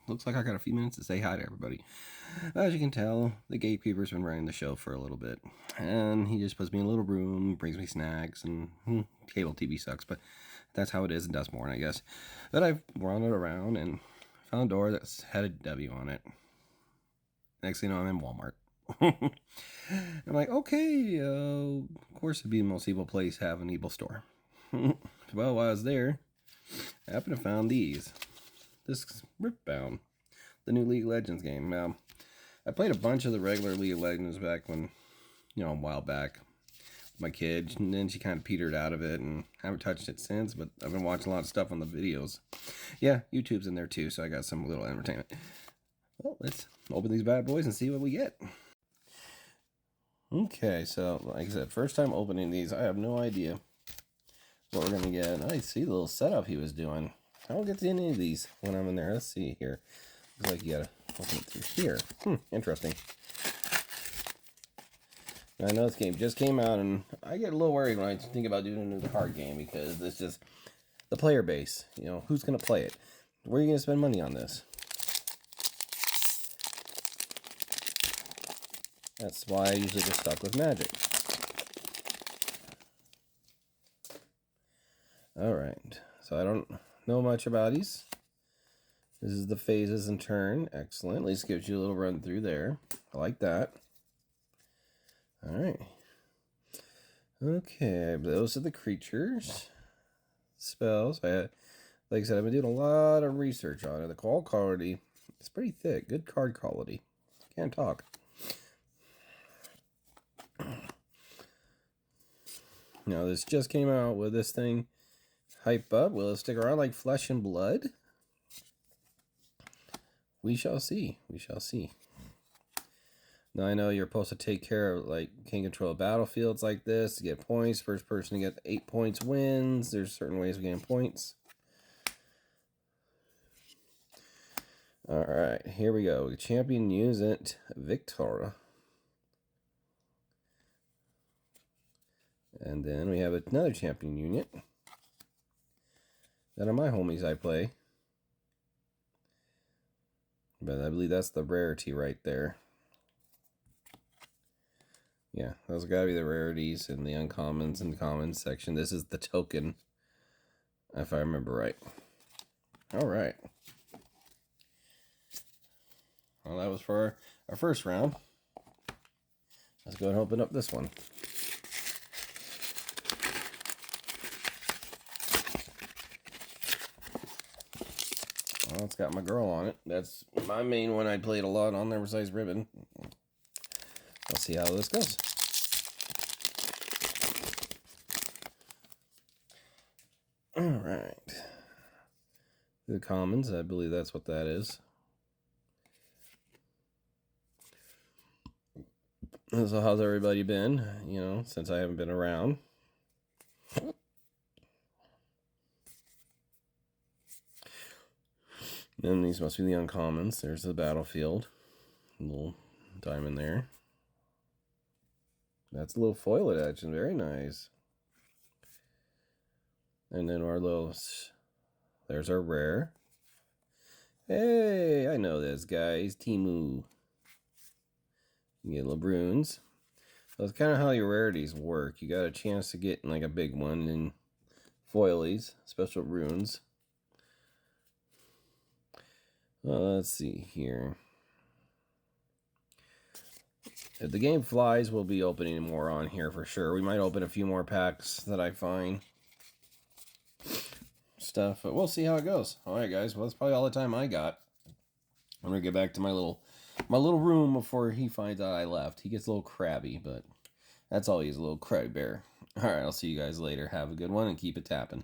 looks like I got a few minutes to say hi to everybody. As you can tell, the gatekeeper's been running the show for a little bit. And he just puts me in a little room, brings me snacks, and cable TV sucks, but that's how it is in Dustmorn, I guess. But I've wandered around and found a door that's had a W on it. Next thing you know, I'm in Walmart. I'm like, okay, of course it'd be the most evil place to have an evil store. Well, while I was there, I happened to found these. This Ripbound, the new League of Legends game. Now, I played a bunch of the regular League of Legends back when, a while back. My kid, and then she kind of petered out of it, and I haven't touched it since, but I've been watching a lot of stuff on the videos. Yeah, YouTube's in there too, so I got some little entertainment. Well, let's open these bad boys and see what we get. Okay, so like I said, first time opening these, I have no idea what we're gonna get. I see the little setup he was doing. I don't get to any of these when I'm in there. Let's see here. Looks like you gotta open it through here. Interesting. I know this game just came out, and I get a little worried when I think about doing a new card game because it's just the player base. Who's gonna play it? Where are you gonna spend money on this? That's why I usually get stuck with Magic. Alright, so I don't know much about these. This is the phases and turn. Excellent. At least gives you a little run through there. I like that. Alright. Okay, those are the creatures. Spells. Like I said, I've been doing a lot of research on it. The call quality is pretty thick. Good card quality. Can't talk. Now, this just came out. Will this thing hype up? Will it stick around like Flesh and Blood? We shall see. We shall see. Now, I know you're supposed to take care of, can control battlefields like this to get points. First person to get 8 points wins. There's certain ways of getting points. Alright, here we go. Champion Unit Victoria. And then we have another champion unit. That are my homies I play. But I believe that's the rarity right there. Yeah, those gotta be the rarities and the uncommons and the commons section. This is the token, if I remember right. Alright. Well, that was for our first round. Let's go and open up this one. Well, it's got my girl on it. That's my main one I played a lot on there besides Ribbon. Let's see how this goes. Alright. The commons, I believe that's what that is. So how's everybody been, since I haven't been around? Then these must be the uncommons. There's the battlefield. A little diamond there. That's a little foil action. Very nice. And then our little... There's our rare. Hey, I know this, guys. Timu. You get little runes. So that's kind of how your rarities work. You got a chance to get like a big one in foilies, special runes. Let's see here. If the game flies, we'll be opening more on here for sure. We might open a few more packs that I find. Stuff, but we'll see how it goes. Alright guys, well that's probably all the time I got. I'm gonna get back to my little room before he finds out I left. He gets a little crabby, but that's all, he's a little crabby bear. Alright, I'll see you guys later. Have a good one and keep it tapping.